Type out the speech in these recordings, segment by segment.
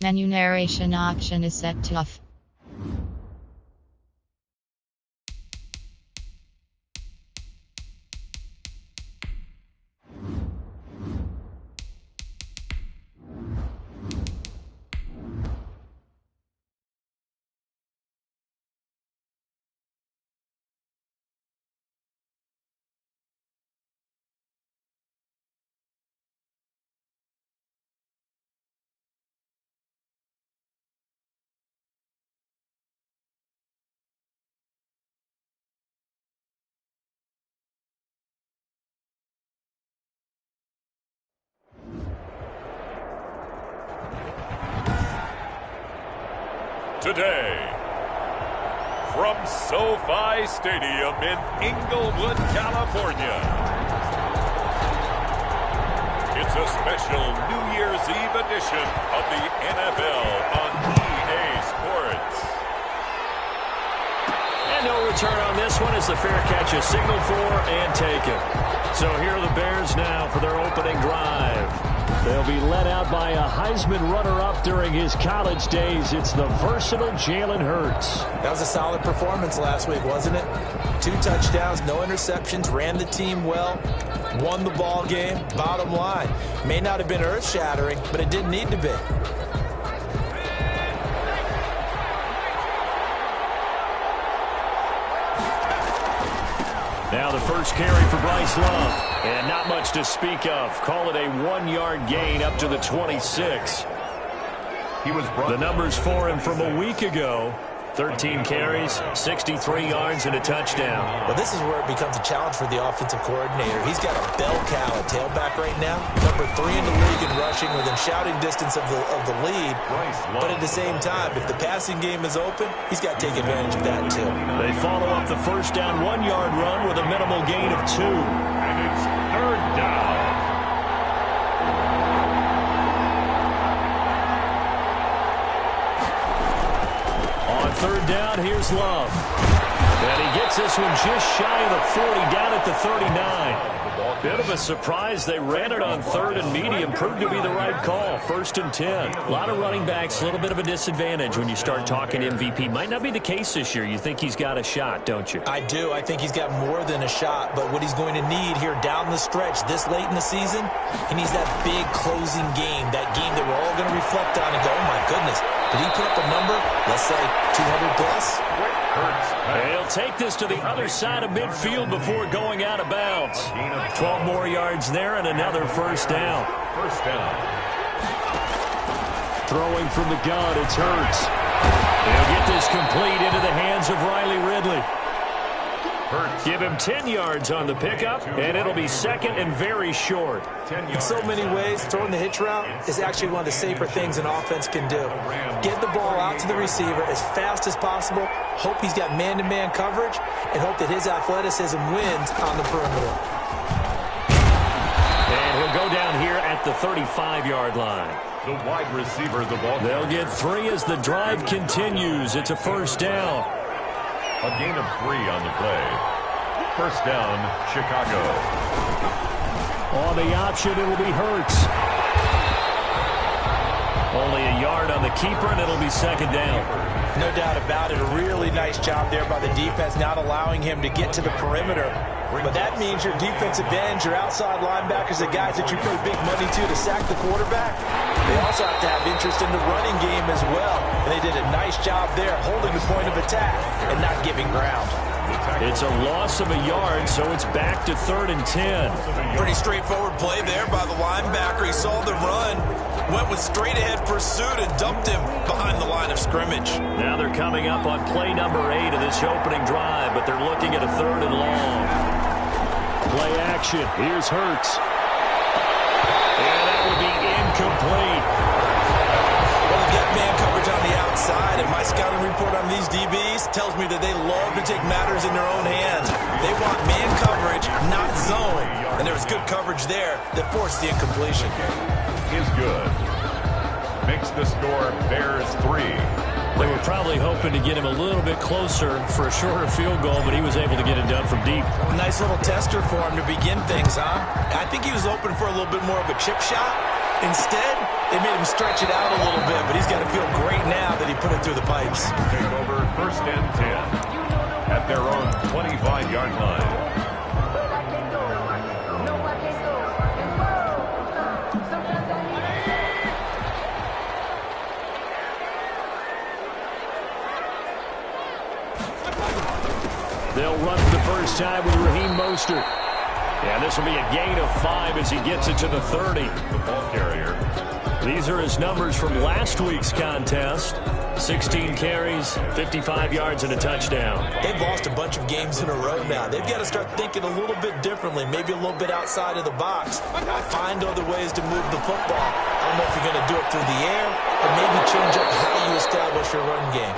Menu narration option is set to off. Today, from SoFi Stadium in Inglewood, California, it's a special New Year's Eve edition of the NFL on EA Sports. And no return on this one as the fair catch is signaled for and taken. So here are the Bears now for their opening drive. They'll be led out by a Heisman runner-up during his college days. It's the versatile Jalen Hurts. That was a solid performance last week, wasn't it? 2 touchdowns, no interceptions, ran the team well, won the ball game. Bottom line, may not have been earth-shattering, but it didn't need to be. Now the first carry for Bryce Love. And not much to speak of. Call it a 1-yard gain up to the 26. The numbers for him from a week ago. 13 carries, 63 yards, and a touchdown. Well, this is where it becomes a challenge for the offensive coordinator. He's got a bell cow at tailback right now. Number 3 in the league in rushing within shouting distance of the lead. But at the same time, if the passing game is open, he's got to take advantage of that too. They follow up the first down 1-yard run with a minimal gain of 2. And it's 3rd down. On 3rd down, here's Love. And he gets this one just shy of the 40, down at the 39. Bit of a surprise. They ran it on 3rd and medium. Proved to be the right call. 1st and 10. A lot of running backs, a little bit of a disadvantage when you start talking MVP. Might not be the case this year. You think he's got a shot, don't you? I do. I think he's got more than a shot. But what he's going to need here down the stretch this late in the season, he needs that big closing game. That game that we're all going to reflect on and go, oh, my goodness. Did he put up a number, let's say, 200 plus? He'll take this to the other side of midfield before going out of bounds. 12 more yards there and another first down. Throwing from the gun, it's Hurts. He'll get this complete into the hands of Riley Ridley. Give him 10 yards on the pickup, and it'll be 2nd and very short. In so many ways, throwing the hitch route is actually one of the safer things an offense can do. Get the ball out to the receiver as fast as possible, hope he's got man-to-man coverage, and hope that his athleticism wins on the perimeter. And he'll go down here at the 35-yard line. The wide receiver, the ball. They'll get 3 as the drive continues. It's a first down. A gain of 3 on the play. First down, Chicago. On the option, it'll be Hurts. Only a yard on the keeper, and it'll be 2nd down. No doubt about it. A really nice job there by the defense, not allowing him to get to the perimeter. But that means your defensive ends, your outside linebackers, the guys that you pay big money to sack the quarterback, they also have to have interest in the running game as well. And they did a nice job there holding the point of attack and not giving ground. It's a loss of a yard, so it's back to 3rd and 10. Pretty straightforward play there by the linebacker. He saw the run, went with straight-ahead pursuit, and dumped him behind the line of scrimmage. Now they're coming up on play number 8 of this opening drive, but they're looking at a 3rd and long. Play action. Here's Hurts. And that will be incomplete. Well, they get man coverage on the outside, and my scouting report on these DBs tells me that they love to take matters in their own hands. They want man coverage, not zone. And there was good coverage there that forced the incompletion. Is good. Makes the score Bears 3. They were probably hoping to get him a little bit closer for a shorter field goal, but he was able to get it done from deep. Nice little tester for him to begin things, huh? I think he was open for a little bit more of a chip shot, Instead, they made him stretch it out a little bit, but he's got to feel great now that he put it through the pipes. Take over 1st and 10 at their own 25-yard line. They'll run for the first time with Raheem Mostert. And this will be a gain of 5 as he gets it to the 30. The ball carrier. These are his numbers from last week's contest. 16 carries, 55 yards, and a touchdown. They've lost a bunch of games in a row now. They've got to start thinking a little bit differently, maybe a little bit outside of the box. Find other ways to move the football. I don't know if you're going to do it through the air, or maybe change up how you establish your run game.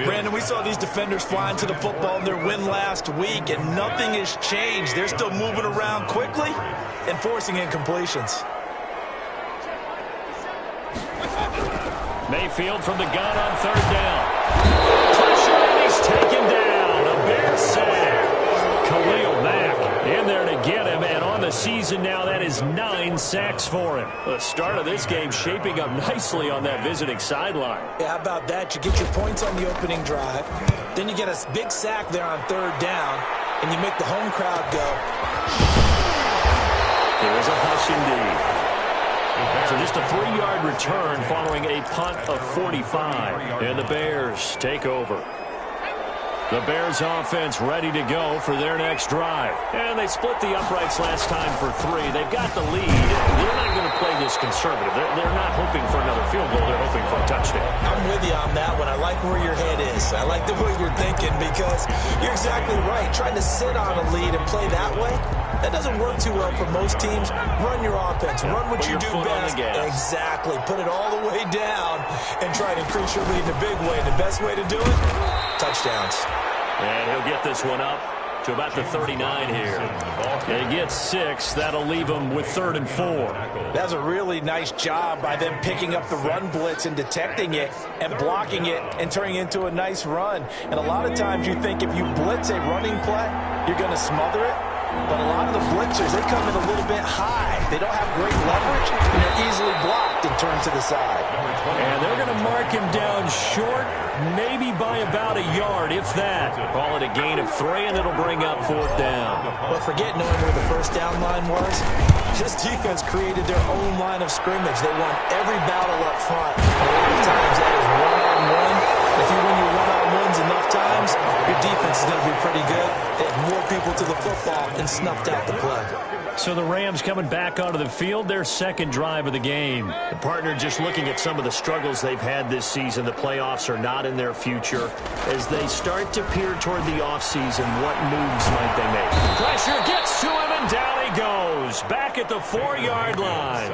Brandon, we saw these defenders flying to the football in their win last week, and nothing has changed. They're still moving around quickly and forcing incompletions. Mayfield from the gun on 3rd down. Pressure, and he's taken down. A big sack. Khalil Mack in there to get him, and on the season now, that is 9 sacks for him. The start of this game shaping up nicely on that visiting sideline. Yeah, how about that? You get your points on the opening drive, then you get a big sack there on 3rd down, and you make the home crowd go. There is a hush indeed. So just a 3-yard return following a punt of 45. And the Bears take over. The Bears offense ready to go for their next drive. And they split the uprights last time for 3. They've got the lead. They're not going to play this conservative. They're not hoping for another field goal. They're hoping for a touchdown. I'm with you on that one. I like where your head is. I like the way you're thinking, because you're exactly right. Trying to sit on a lead and play that way, that doesn't work too well for most teams. Run your offense. Run what you do best. Exactly. Put it all the way down and try to increase your lead in a big way. The best way to do it, touchdowns. And he'll get this one up to about the 39 here. And he gets 6. That'll leave him with 3rd and 4. That's a really nice job by them picking up the run blitz and detecting it and blocking it and turning it into a nice run. And a lot of times you think if you blitz a running play, you're going to smother it. But a lot of the blitzers, they come in a little bit high. They don't have great leverage, and they're easily blocked and turned to the side. And they're going to mark him down short, maybe by about a yard, if that. Call it a gain of 3, and it'll bring up 4th down. But forget knowing where the first down line was. This defense created their own line of scrimmage. They won every battle up front. A lot of times that is one-on-one. If you win your one-on-ones enough times, your defense is going to be pretty good. They had more people to the football and snuffed out the play. So the Rams coming back onto the field, their 2nd drive of the game. The partner just looking at some of the struggles they've had this season. The playoffs are not in their future. As they start to peer toward the offseason, what moves might they make? Pressure gets to him, and down he goes. Back at the 4-yard line.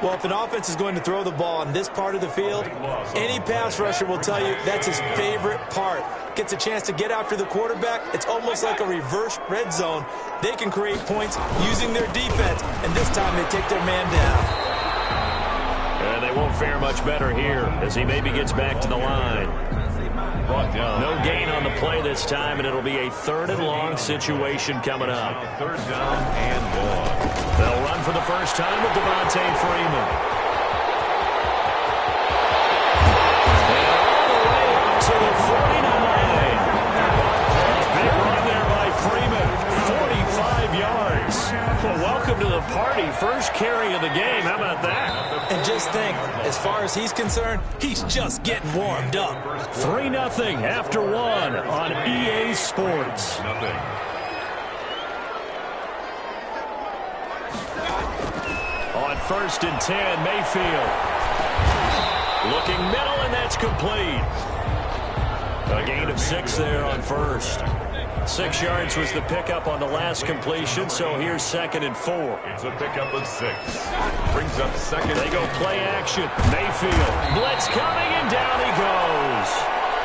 Well, if an offense is going to throw the ball on this part of the field, any pass rusher will tell you that's his favorite part. Gets a chance to get after the quarterback. It's almost like a reverse red zone. They can create points using their defense, and this time they take their man down. And they won't fare much better here as he maybe gets back to the line. No gain on the play this time, and it'll be a 3rd and long situation coming up. 3rd down and long. They'll run for the first time with Devontae Freeman. And all the way up to the 49. Big run there by Freeman. 45 yards. Well, welcome to the party. First carry of the game. How about that? And just think, as far as he's concerned, he's just getting warmed up. 3-0 after 1 on EA Sports. On 1st and 10, Mayfield. Looking middle, and that's complete. A gain of 6 there on 1st. 6 yards was the pickup on the last completion, so here's 2nd and 4. It's a pickup of 6. Brings up 2nd. They go play action. Mayfield. Blitz coming, and down he goes.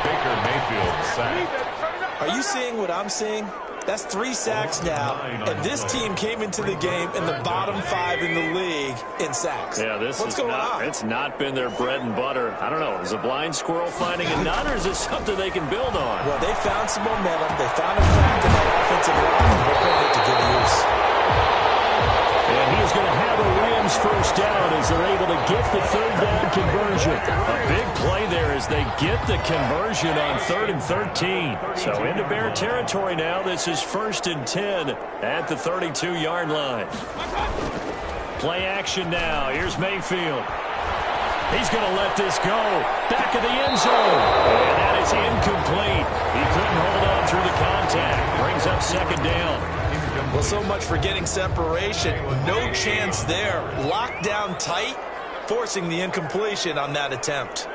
Baker Mayfield sacked. Are you seeing what I'm seeing? That's 3 sacks now, and this team came into the game in the bottom 5 in the league in sacks. Yeah, What's going on? It's not been their bread and butter. I don't know. Is a blind squirrel finding a nut, or is it something they can build on? Well, they found some momentum. They found a crack in that offensive line, and they're putting it to good use. And he is is going to have a Rams first down as they're able to get the third down conversion. A big play there as they get the conversion on 3rd and 13. So into Bear territory now. This is 1st and 10 at the 32-yard line. Play action now. Here's Mayfield. He's going to let this go. Back of the end zone. And that is incomplete. He couldn't hold on through the contact. Brings up 2nd down. Well, so much for getting separation. No chance there. Locked down tight, forcing the incompletion on that attempt.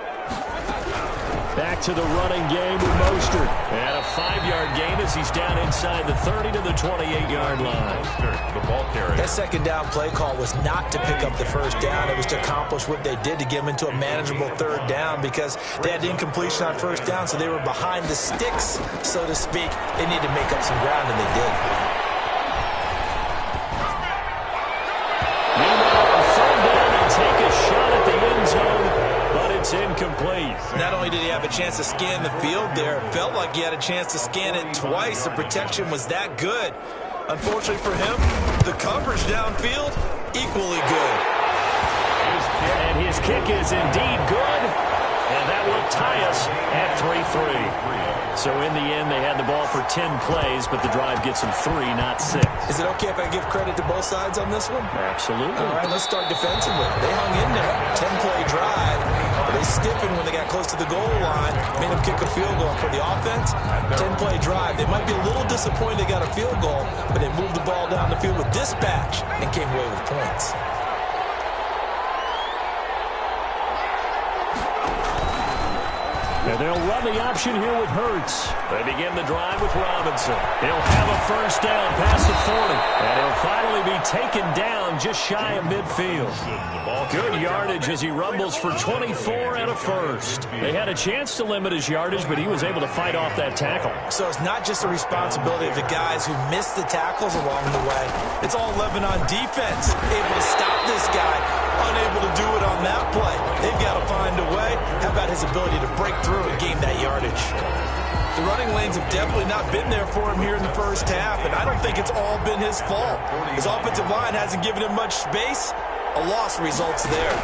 Back to the running game with Mostert. And a 5-yard gain as he's down inside the 30 to the 28-yard line. That 2nd down play call was not to pick up the first down. It was to accomplish what they did to get them into a manageable 3rd down because they had incompletion on 1st down, so they were behind the sticks, so to speak. They needed to make up some ground, and they did. Take a shot at the end zone, but it's incomplete. Not only did he have a chance to scan the field there, it felt like he had a chance to scan it twice. The protection was that good. Unfortunately for him, the coverage downfield, equally good. And his kick is indeed good, and that will tie us at 3-3. So in the end, they had the ball for 10 plays, but the drive gets them 3, not 6. Is it okay if I give credit to both sides on this one? Absolutely. All right, let's start defensively. They hung in there. 10-play drive. But they stiffened when they got close to the goal line, made them kick a field goal. For the offense, 10-play drive. They might be a little disappointed they got a field goal, but they moved the ball down the field with dispatch and came away with points. And they'll run the option here with Hurts. They begin the drive with Robinson. He'll have a first down past the 40. And he'll finally be taken down just shy of midfield. Good yardage as he rumbles for 24 and a first. They had a chance to limit his yardage, but he was able to fight off that tackle. So it's not just the responsibility of the guys who missed the tackles along the way. It's all Lebanon defense. Able to stop this guy, unable to do it on that play. They've got to find a way. How about his ability to break through and gain that yardage? The running lanes have definitely not been there for him here in the first half, and I don't think it's all been his fault. His offensive line hasn't given him much space. A loss results there.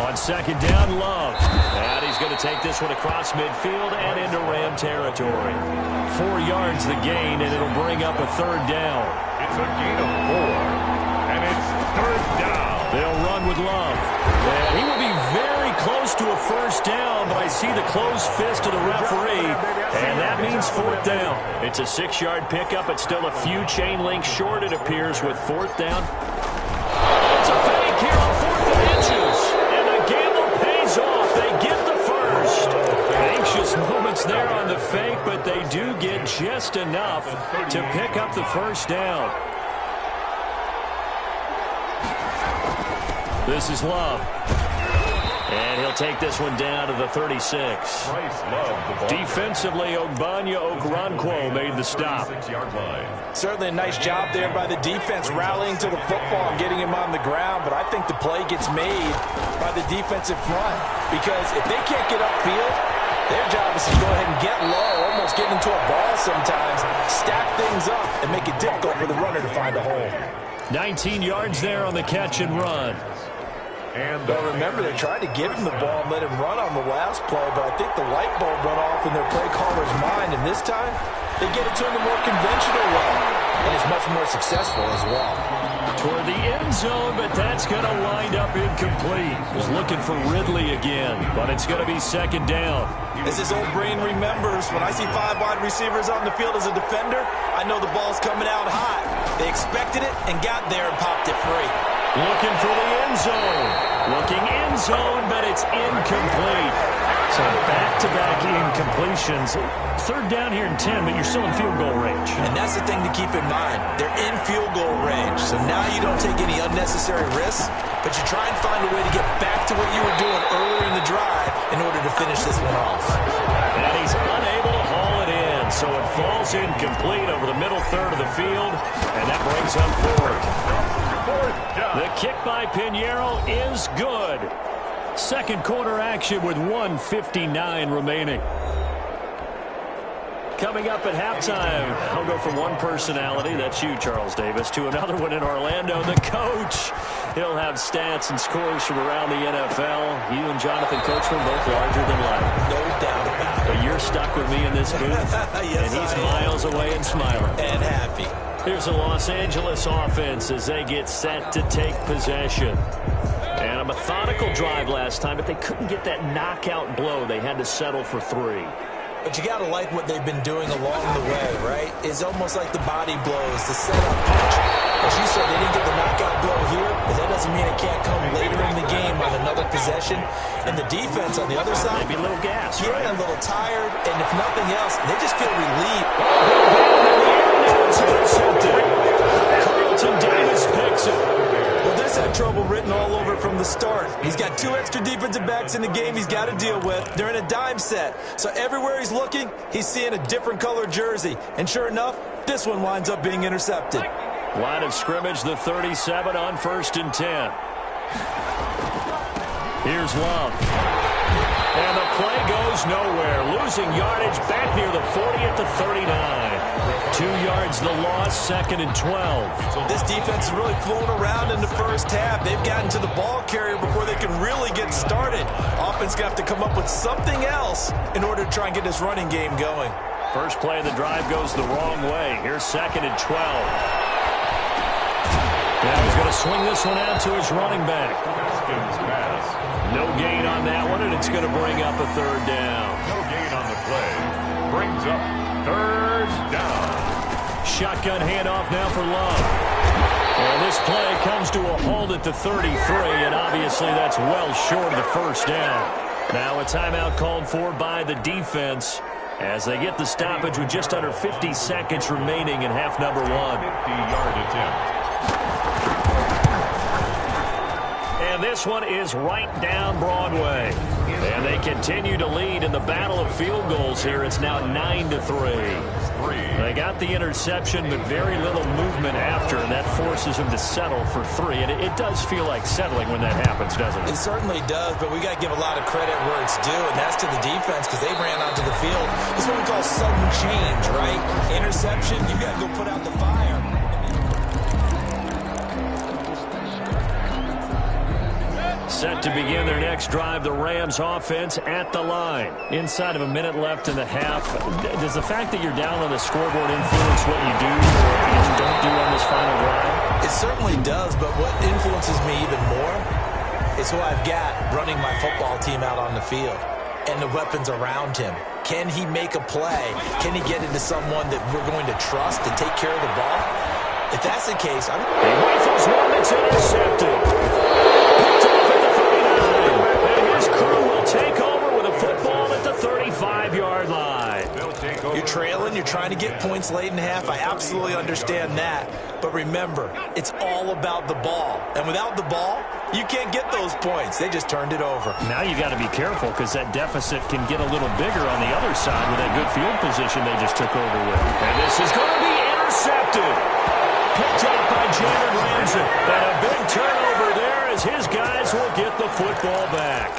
On 2nd down, Love. And he's going to take this one across midfield and into Ram territory. 4 yards the gain, and it'll bring up a 3rd down. It's a gain of 4, and it's 3rd down. They'll run with Love. And he will be very close to a first down, but I see the closed fist of the referee, and that means 4th down. It's a 6-yard pickup. It's still a few chain links short, it appears, with 4th down. It's a fake here on 4th and inches, and the gamble pays off. They get the first. Anxious moments there on the fake, but they do get just enough to pick up the first down. This is Love. And he'll take this one down to the 36. Defensively, Ogbanya Okoronkwo made the stop. Certainly a nice job there by the defense, rallying to the football and getting him on the ground. But I think the play gets made by the defensive front. Because if they can't get upfield, their job is to go ahead and get low, almost get into a ball sometimes, stack things up, and make it difficult for the runner to find a hole. 19 yards there on the catch and run. And remember, they tried to give him the ball and let him run on the last play, but I think the light bulb went off in their play caller's mind, and this time they get it to him the more conventional way, and it's much more successful as well. Toward the end zone, but that's going to wind up incomplete. Was looking for Ridley again, but it's going to be 2nd down. As his old brain remembers, when I see 5 wide receivers on the field as a defender, I know the ball's coming out hot. They expected it and got there and popped it free. Looking for the end zone. Looking end zone, but it's incomplete. So back-to-back incompletions. 3rd down here and 10, but you're still in field goal range. And that's the thing to keep in mind. They're in field goal range, so now you don't take any unnecessary risks, but you try and find a way to get back to what you were doing earlier in the drive in order to finish this one off. And he's unable to haul it in, so it falls incomplete over the middle third of the field, and that brings up 4th. The kick by Pinheiro is good. 2nd quarter action with 1:59 remaining. Coming up at halftime, I'll go from one personality, that's you, Charles Davis, to another one in Orlando, the coach. He'll have stats and scores from around the NFL. You and Jonathan Coachman both larger than life. No doubt about it. But you're stuck with me in this booth, yes, and he's miles away and smiling. And happy. Here's the Los Angeles offense as they get set to take possession. And a methodical drive last time, but they couldn't get that knockout blow. They had to settle for 3. But you got to like what they've been doing along the way, right? It's almost like the body blows, the setup punch. As you said, they didn't get the knockout blow here, but that doesn't mean it can't come later in the game on another possession. And the defense on the other side, maybe a little gas, right? A little tired, and if nothing else, they just feel relieved. It's intercepted. Carlton Davis picks it. Well, this had trouble written all over from the start. He's got 2 extra defensive backs in the game he's got to deal with. They're in a dime set. So everywhere he's looking, he's seeing a different color jersey. And sure enough, this one winds up being intercepted. Line of scrimmage, the 37 on 1st and 10. Here's Love. And the play goes nowhere. Losing yardage back near the 40 at the 39. 2 yards the loss, 2nd and 12. This defense is really flown around in the first half. They've gotten to the ball carrier before they can really get started. Offense going to have to come up with something else in order to try and get this running game going. First play of the drive goes the wrong way. Here's 2nd and 12. Now he's going to swing this one out to his running back. No gain on that one, and it's going to bring up a 3rd down. No gain on the play. Brings up 3rd down. Shotgun handoff now for Love. And this play comes to a halt at the 33, and obviously that's well short of the 1st down. Now a timeout called for by the defense as they get the stoppage with just under 50 seconds remaining in half number 1. 50-yard attempt. And this one is right down Broadway. And they continue to lead in the battle of field goals here. It's now 9-3. They got the interception, but very little movement after, and that forces them to settle for 3. And it does feel like settling when that happens, doesn't it? It certainly does, but we got to give a lot of credit where it's due, and that's to the defense because they ran onto the field. This is what we call sudden change, right? Interception, you got to go put out the fire. Set to begin their next drive, the Rams offense at the line. Inside of a minute left in the half. Does the fact that you're down on the scoreboard influence what you do or what you don't do on this final drive? It certainly does, but what influences me even more is who I've got running my football team out on the field and the weapons around him. Can he make a play? Can he get into someone that we're going to trust to take care of the ball? If that's the case, I'm... He rifles one that's intercepted. Picked off at the 39. And his crew will take over with a football at the 35-yard line. You're trailing. You're trying to get points late in half. I absolutely understand that. But remember, it's all about the ball. And without the ball, you can't get those points. They just turned it over. Now you got to be careful because that deficit can get a little bigger on the other side with that good field position they just took over with. And this is going to be intercepted. Picked up by Jalen Ramsey. And a big turnover there as his guys will get the football back.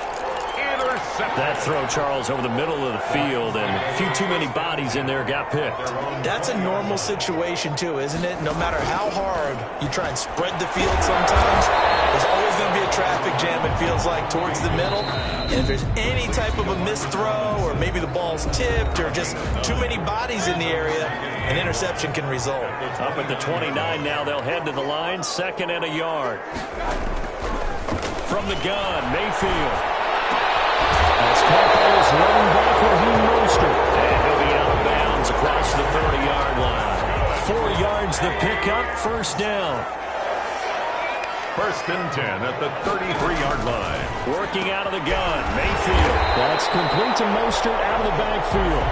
That throw, Charles, over the middle of the field, and a few too many bodies in there got picked. That's a normal situation, too, isn't it? No matter how hard you try and spread the field sometimes, there's always going to be a traffic jam, it feels like, towards the middle. And if there's any type of a missed throw, or maybe the ball's tipped, or just too many bodies in the area, an interception can result. Up at the 29 now, they'll head to the line, 2nd and a yard. From the gun, Mayfield. As Campbell is running back Raheem Mostert. And he'll be out of bounds across the 30-yard line. 4 yards the pickup, 1st down. 1st and 10 at the 33-yard line. Working out of the gun, Mayfield. That's complete to Mostert out of the backfield.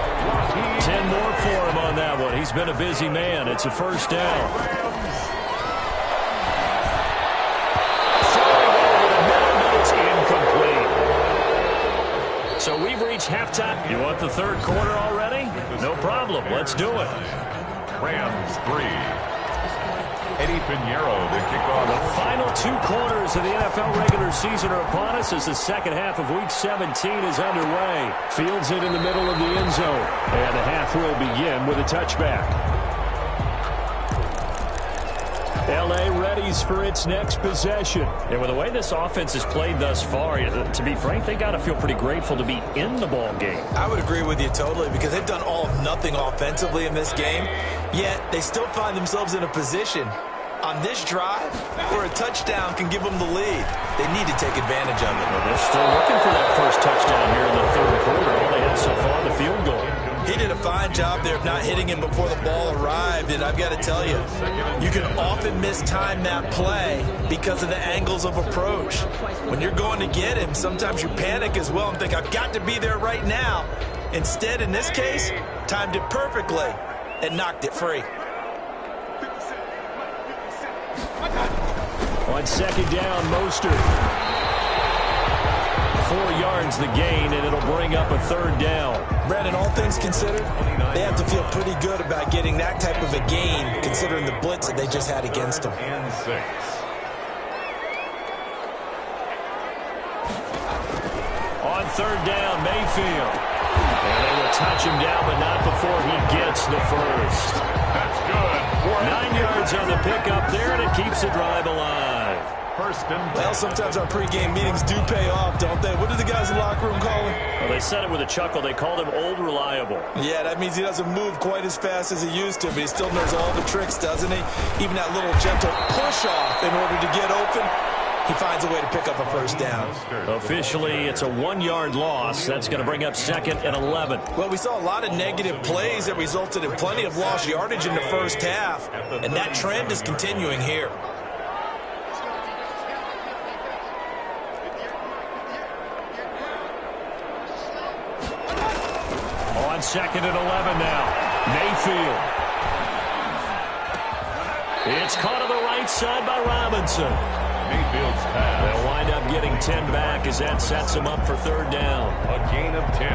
10 more for him on that one. He's been a busy man. It's a 1st down. So we've reached halftime. You want the 3rd quarter already? No problem. Let's do it. Rams 3, Eddie Pinheiro to kick off. The final 2 quarters of the NFL regular season are upon us as the second half of Week 17 is underway. Fields it in the middle of the end zone. And the half will begin with a touchback. L.A. readies for its next possession. And with the way this offense has played thus far, to be frank, they got to feel pretty grateful to be in the ball game. I would agree with you totally because they've done all of nothing offensively in this game, yet they still find themselves in a position on this drive where a touchdown can give them the lead. They need to take advantage of it. Well, they're still looking for that first touchdown here in the third quarter. All they had so far, the field goal. He did a fine job there of not hitting him before the ball arrived, and I've got to tell you, you can often mistime that play because of the angles of approach. When you're going to get him, sometimes you panic as well and think, I've got to be there right now. Instead, in this case, timed it perfectly and knocked it free. On second down, Mostert. 4 yards the gain, and it'll bring up a third down. Brandon, all things considered, they have to feel pretty good about getting that type of a gain, considering the blitz that they just had against them. And 6. On third down, Mayfield. And they will touch him down, but not before he gets the first. That's good. 9 yards on the pickup there, and it keeps the drive alive. First and 10. Well, sometimes our pregame meetings do pay off, don't they? What do the guys in the locker room call him? Well, they said it with a chuckle. They called him Old Reliable. Yeah, that means he doesn't move quite as fast as he used to, but he still knows all the tricks, doesn't he? Even that little gentle push-off in order to get open, he finds a way to pick up a first down. Officially, it's a 1-yard loss. That's going to bring up second and 11. Well, we saw a lot of negative plays that resulted in plenty of lost yardage in the first half, and that trend is continuing here. On second and 11 now, Mayfield. It's caught on the right side by Robinson. Mayfield's pass. They'll wind up getting 10 back as that sets them up for third down. A gain of 10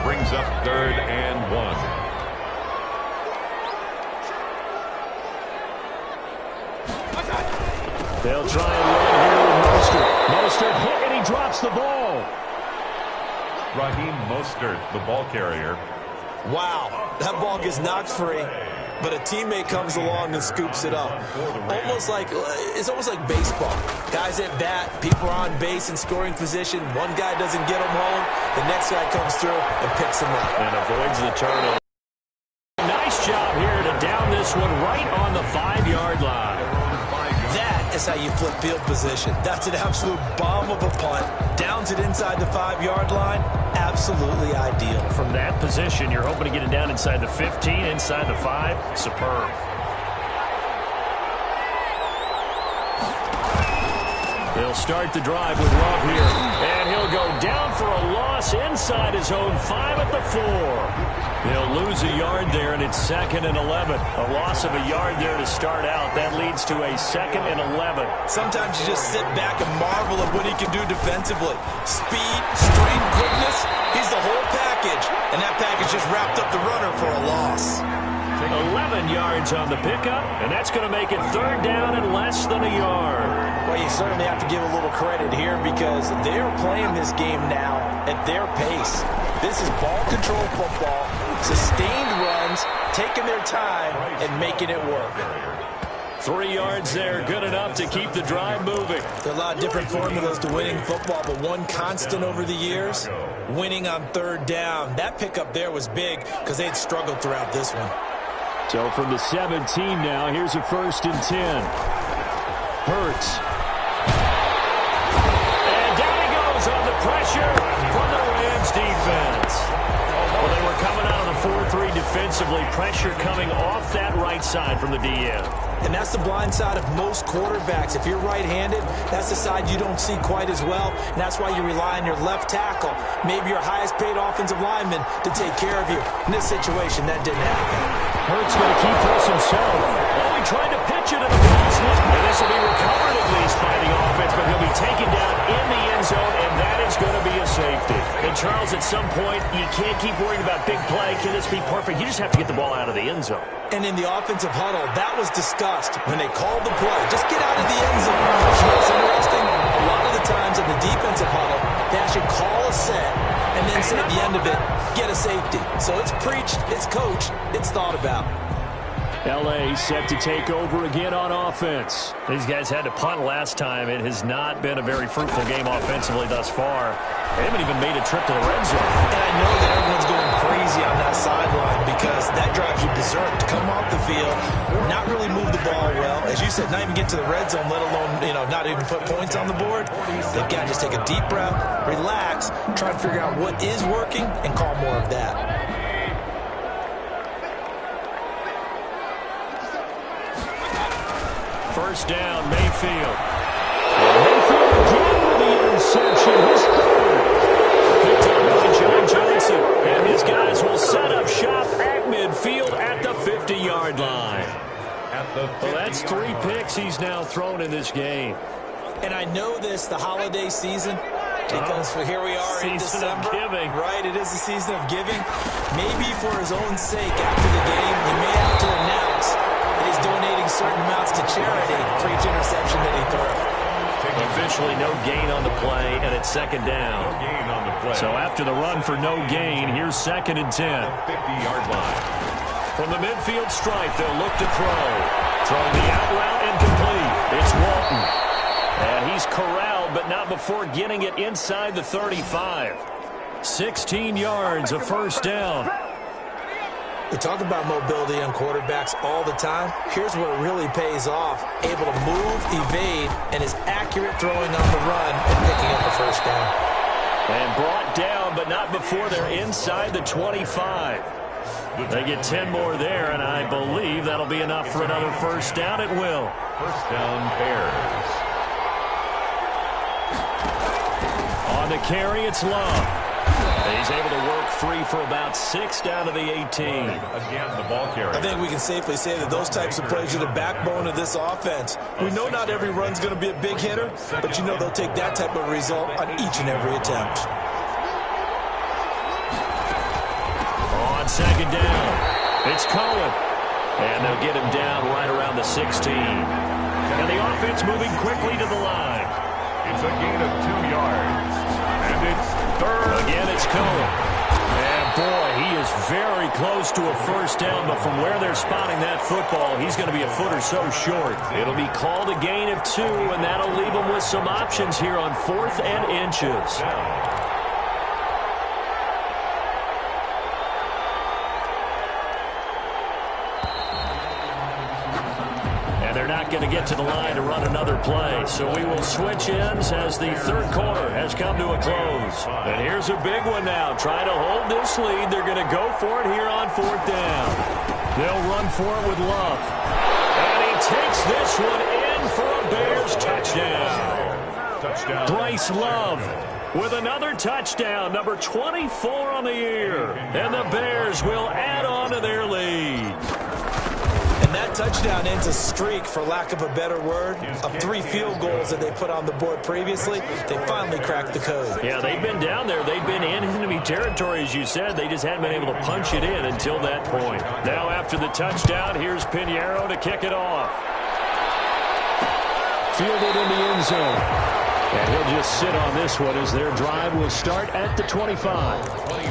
brings up third and 1. They'll try and run here with Mostert. Mostert hit and he drops the ball. Raheem Mostert, the ball carrier. Wow, that ball gets knocked free, but a teammate comes along and scoops it up. It's almost like baseball. Guys at bat, people are on base in scoring position. One guy doesn't get him home, the next guy comes through and picks him up. And avoids the turnover. Nice job here to down this one right on the 5-yard line. That is how you flip field position. That's an absolute bomb of a punt. Downs it inside the 5-yard line. Absolutely ideal. From that position, you're hoping to get it down inside the 15, inside the 5. Superb. They'll start the drive with Love here. And he'll go down for a loss inside his own 5 at the 4. They'll lose a yard there, and it's second and 11. A loss of a yard there to start out. That leads to a second and 11. Sometimes you just sit back and marvel at what he can do defensively. Speed, strength, quickness. He's the whole package. And that package just wrapped up the runner for a loss. 11 yards on the pickup, and that's going to make it third down and less than a yard. Well, you certainly have to give a little credit here because they're playing this game now at their pace. This is ball control football, sustained runs, taking their time, and making it work. 3 yards there, good enough to keep the drive moving. There are a lot of different formulas to winning football, but one constant over the years, winning on third down. That pickup there was big because they had struggled throughout this one. So from the 17 now, here's a 1st and 10. Hurts. And down he goes on the pressure from the Rams defense. Well, they were coming out of the 4-3 defensively. Pressure coming off that right side from the DN. And that's the blind side of most quarterbacks. If you're right-handed, that's the side you don't see quite as well. And that's why you rely on your left tackle, maybe your highest-paid offensive lineman, to take care of you. In this situation, that didn't happen. Hurts going to keep this himself. Oh, he trying to pitch it, and the ball's loose. And this will be recovered at least by the offense, but he'll be taken down in the end zone, and that is going to be a safety. And Charles, at some point, you can't keep worrying about big play. Can this be perfect? You just have to get the ball out of the end zone. And in the offensive huddle, that was discussed when they called the play. Just get out of the end zone. You know what's interesting? A lot of the times in the defensive huddle, they actually call a set and then say at the end of it, get a safety. So it's preached, it's coached, it's thought about. L.A. set to take over again on offense. These guys had to punt last time. It has not been a very fruitful game offensively thus far. They haven't even made a trip to the red zone. And I know that everyone's going crazy on that sideline because that drives you berserk to come off the field, not really move the ball well. As you said, not even get to the red zone, let alone, not even put points on the board. They've got to just take a deep breath, relax, try to figure out what is working, and call more of that. First down, Mayfield. Mayfield again with the interception. His third. Picked up by John Johnson. And his guys will set up shop at midfield at the 50-yard line. Well, that's 3 picks he's now thrown in this game. And I know this, the holiday season, because here we are in December. Season of giving. Right, it is the season of giving. Maybe for his own sake after the game, he may have to announce that he's donating certain amounts to charity for each interception that he throws. Officially no gain on the play, and it's second down. No gain on the play. So after the run for no gain, here's 2nd and 10. 50-yard line. From the midfield stripe, they'll look to throw. Throwing the out route incomplete. It's Walton. And he's corralled, but not before getting it inside the 35. 16 yards, a first down. We talk about mobility on quarterbacks all the time. Here's where it really pays off. Able to move, evade, and is accurate throwing on the run and picking up a first down. And brought down, but not before they're inside the 25. They get 10 more there, and I believe that'll be enough for another first down. It will. First down, Bears. On the carry, it's Love. He's able to work free for about 6 down to the 18. Again, the ball carrier. I think we can safely say that those types of plays are the backbone of this offense. We know not every run's going to be a big hitter, but they'll take that type of result on each and every attempt. On second down, it's Cohen. And they'll get him down right around the 16. And the offense moving quickly to the line. It's a gain of 2 yards. And it's third. Again, it's Cohen. And boy, he is very close to a first down, but from where they're spotting that football, he's going to be a foot or so short. It'll be called a gain of 2, and that'll leave him with some options here on 4th and inches. They're not going to get to the line to run another play. So we will switch ends as the third quarter has come to a close. And here's a big one now. Trying to hold this lead. They're going to go for it here on 4th down. They'll run for it with Love. And he takes this one in for a Bears touchdown. Bryce Love with another touchdown, number 24 on the year. And the Bears will add on to their lead. And that touchdown ends a streak, for lack of a better word, of 3 field goals that they put on the board previously. They finally cracked the code. Yeah, they've been down there. They've been in enemy territory, as you said. They just hadn't been able to punch it in until that point. Now after the touchdown, here's Pinheiro to kick it off. Fielded in the end zone. And he'll just sit on this one as their drive will start at the 25.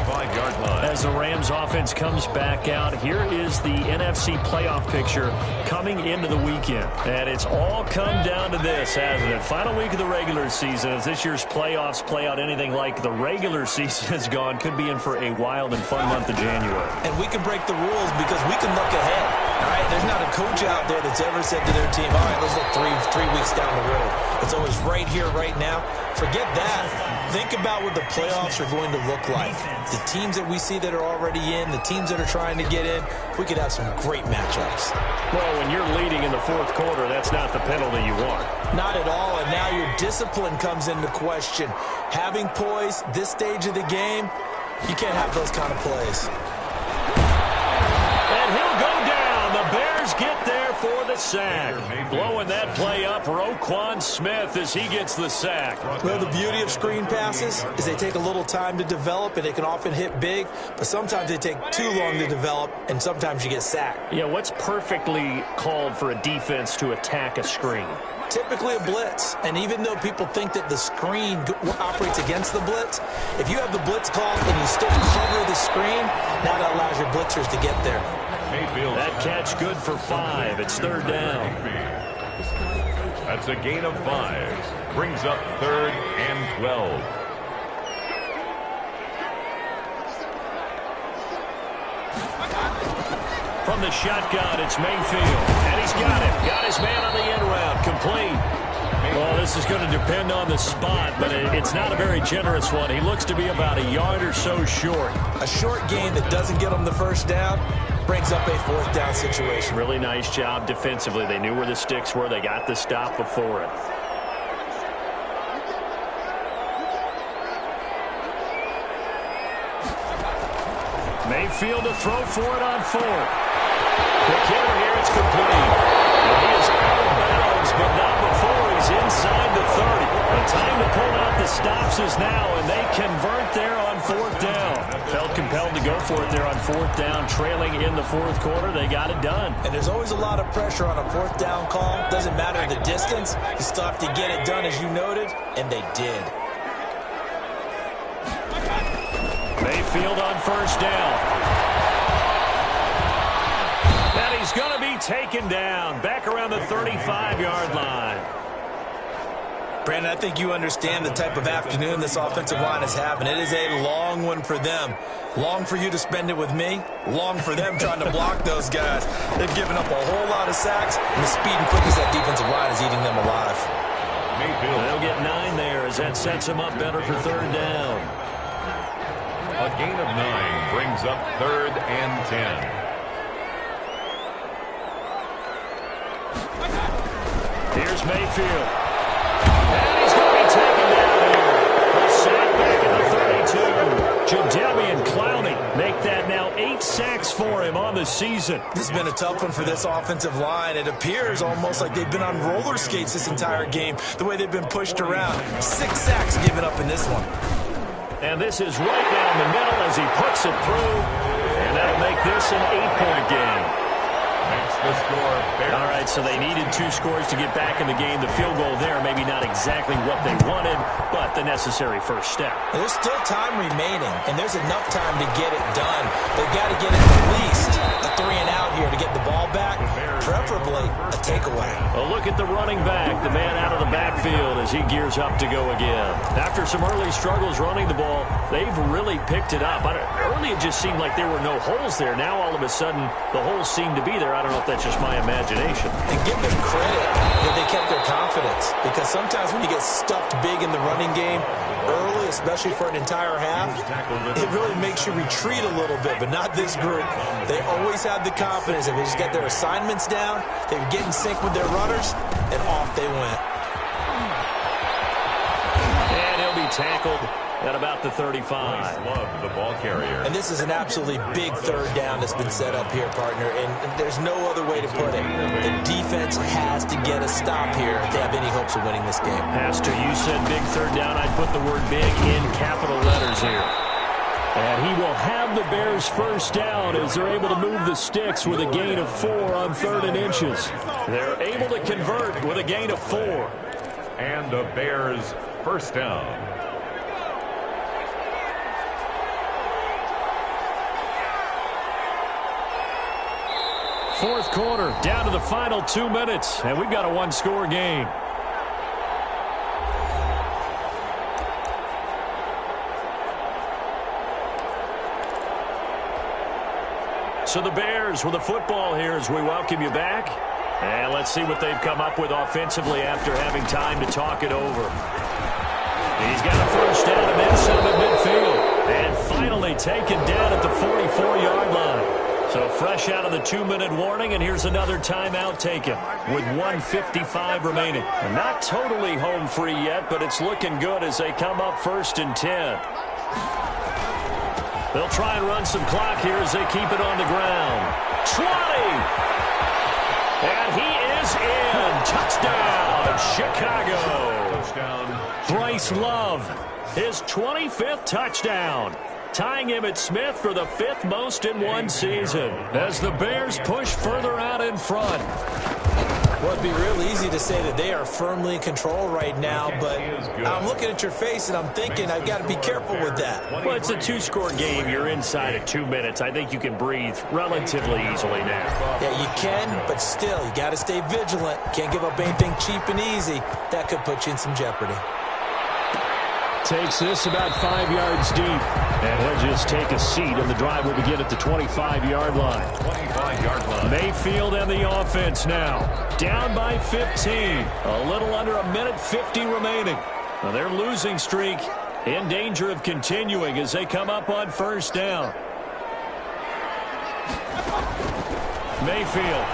25-yard line. As the Rams offense comes back out, here is the NFC playoff picture coming into the weekend. And it's all come down to this, hasn't it? Final week of the regular season, as this year's playoffs play out anything like the regular season has gone, could be in for a wild and fun month of January. And we can break the rules because we can look ahead. All right, there's not a coach out there that's ever said to their team, all right, let's look three weeks down the road. It's always right here, right now. Forget that. Think about what the playoffs are going to look like. The teams that we see that are already in, the teams that are trying to get in, we could have some great matchups. Well, when you're leading in the fourth quarter, that's not the penalty you want. Not at all, and now your discipline comes into question. Having poise this stage of the game, you can't have those kind of plays. And he'll go down. The Bears get there for the sack. Blowing that play up, Roquan Smith, as he gets the sack. Well, the beauty of screen passes is they take a little time to develop, and they can often hit big, but sometimes they take too long to develop, and sometimes you get sacked. Yeah, what's perfectly called for a defense to attack a screen? Typically a blitz, and even though people think that the screen operates against the blitz, if you have the blitz called and you still cover the screen, now that allows your blitzers to get there. That catch good for 5. It's 3rd down. That's a gain of 5. Brings up 3rd and 12. From the shotgun, it's Mayfield. And he's got it. Got his man on the end route. Complete. Well, this is going to depend on the spot, but it's not a very generous one. He looks to be about a yard or so short. A short gain that doesn't get him the first down brings up a 4th down situation. Really nice job defensively. They knew where the sticks were. They got the stop before it. Mayfield to throw for it on 4th. The killer here, it's complete. Well, he is out of bounds, but not before he's inside the 30. The time to pull out the stops is now, and they convert there on 4th down. Felt compelled to go for it there on 4th down, trailing in the 4th quarter. They got it done. And there's always a lot of pressure on a 4th down call. Doesn't matter the distance. You still have to get it done, as you noted, and they did. Mayfield on 1st down. And he's going to be taken down back around the 35-yard line. Brandon, I think you understand the type of afternoon this offensive line is having. It is a long one for them. Long for you to spend it with me. Long for them trying to block those guys. They've given up a whole lot of sacks, and the speed and quickness of that defensive line is eating them alive. They'll get 9 there as that sets them up better for 3rd down. A gain of 9 brings up 3rd and 10. Here's Mayfield. And he's going to be taken down here. A sack back in the 32. Jadeveon Clowney make that now 8 sacks for him on the season. This has been a tough one for this offensive line. It appears almost like they've been on roller skates this entire game, the way they've been pushed around. 6 sacks given up in this one. And this is right down the middle as he puts it through. And that'll make this an 8-point game. Makes the score. All right, so they needed 2 scores to get back in the game. The field goal there, maybe not exactly what they wanted, but the necessary first step. There's still time remaining, and there's enough time to get it done. They've got to get it at least a 3-and-out here to get the ball back, preferably a takeaway. Well, look at the running back, the man out of the backfield as he gears up to go again. After some early struggles running the ball, they've really picked it up. Early it just seemed like there were no holes there. Now all of a sudden the holes seem to be there. I don't know if that's just my imagination. And give them credit that they kept their confidence, because sometimes when you get stuffed big in the running game early, especially for an entire half, it really makes you retreat a little bit, but not this group. They always have the confidence. If they just get their assignments down, they would get in sync with their runners, and off they went. And he'll be tackled at about the 35. Love the ball carrier. And this is an absolutely big 3rd down that's been set up here, partner, and there's no other way to put it. The defense has to get a stop here if they have any hopes of winning this game. Pastor, you said big 3rd down. I'd put the word big in capital letters here. And he will have the Bears' first down as they're able to move the sticks with a gain of 4 on 3rd and inches. They're able to convert with a gain of 4. And the Bears' first down. Fourth quarter, down to the final 2 minutes, and we've got a 1-score game. So the Bears with the football here as we welcome you back. And let's see what they've come up with offensively after having time to talk it over. He's got a first down and then some at midfield. And finally taken down at the 44-yard line. So fresh out of the 2-minute warning, and here's another timeout taken with 1:55 remaining. And not totally home free yet, but it's looking good as they come up 1st and 10. They'll try and run some clock here as they keep it on the ground. 20! And he is Chicago. Bryce Love, his 25th touchdown, tying Emmitt Smith for the 5th most in one season as the Bears push further out in front. Well, it'd be real easy to say that they are firmly in control right now, but I'm looking at your face and I'm thinking I've got to be careful with that. Well, it's a 2-score game. You're inside of 2 minutes. I think you can breathe relatively easily now. Yeah, you can, but still, you got to stay vigilant. Can't give up anything cheap and easy. That could put you in some jeopardy. Takes this about 5 yards deep. And he'll just take a seat, and the drive will begin at the 25-yard line. 25-yard line. Mayfield and the offense now. Down by 15. A little under 1:50 remaining. Now their losing streak in danger of continuing as they come up on first down. Mayfield.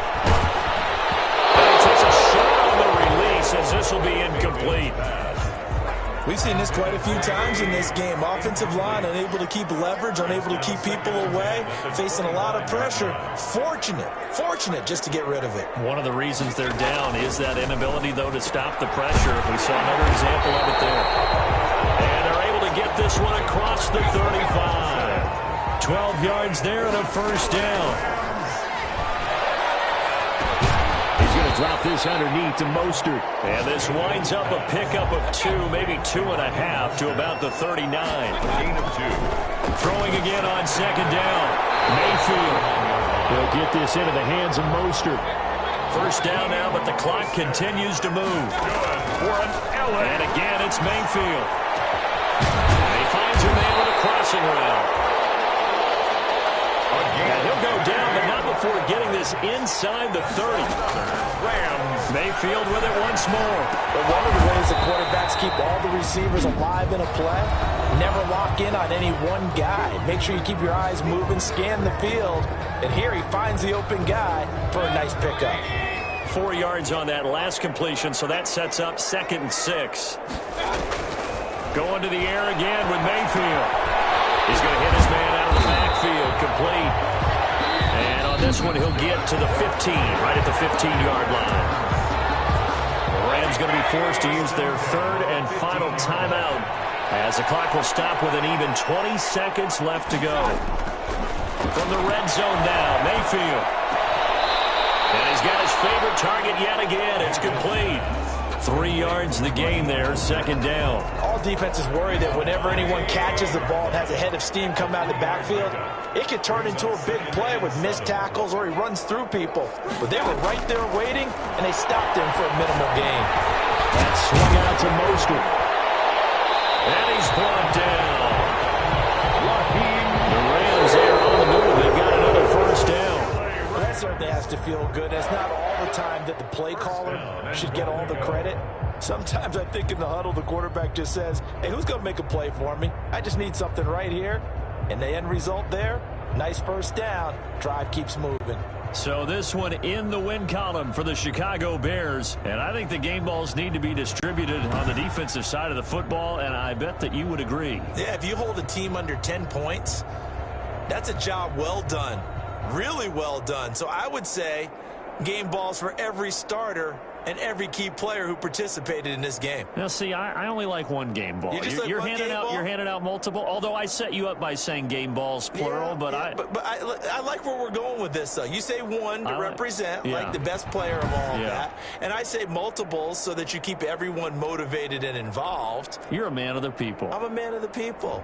And he takes a shot on the release as this will be incomplete. We've seen this quite a few times in this game. Offensive line unable to keep leverage, unable to keep people away, facing a lot of pressure. Fortunate just to get rid of it. One of the reasons they're down is that inability, though, to stop the pressure. We saw another example of it there. And they're able to get this one across the 35. 12 yards there and a first down. Drop this underneath to Mostert. And this winds up a pickup of 2, maybe 2.5 to about the 39. Gain of 2. Throwing again on second down. Mayfield. They'll get this into the hands of Mostert. First down now, but the clock continues to move. Good for an Ellen. And again, it's Mayfield. And he finds a man with a crossing route. And he'll go down, but not before getting this inside the 30. Rams. Mayfield with it once more. But one of the ways the quarterbacks keep all the receivers alive in a play, never lock in on any one guy. Make sure you keep your eyes moving, scan the field. And here he finds the open guy for a nice pickup. 4 yards on that last completion, so that sets up 2nd and 6. Going to the air again with Mayfield. He's going to hit his man out of the backfield, complete. And on this one, he'll get to the 15, right at the 15-yard line. The Rams going to be forced to use their 3rd and final timeout as the clock will stop with an even 20 seconds left to go. From the red zone now, Mayfield. And he's got his favorite target yet again. It's complete. 3 yards the gain there, 2nd down. All defenses worry that whenever anyone catches the ball and has a head of steam come out of the backfield, it could turn into a big play with missed tackles or he runs through people. But they were right there waiting, and they stopped him for a minimal gain. That swung out to Mostert. And he's brought down. The Rams are on the move. They've got another first down. Well, that certainly has to feel good. It's not all the time that the play caller should get all the credit. Sometimes I think in the huddle, the quarterback just says, hey, who's going to make a play for me? I just need something right here. And the end result there, nice first down. Drive keeps moving. So this one in the win column for the Chicago Bears. And I think the game balls need to be distributed on the defensive side of the football, and I bet that you would agree. Yeah, if you hold a team under 10 points, that's a job well done. Really well done. So I would say game balls for every starter and every key player who participated in this game. Now, see, I only like one game ball. You're handing out multiple. Although I set you up by saying game balls plural, yeah, but I like where we're going with this. Though you say one to represent like the best player of all of that, and I say multiples so that you keep everyone motivated and involved. You're a man of the people. I'm a man of the people.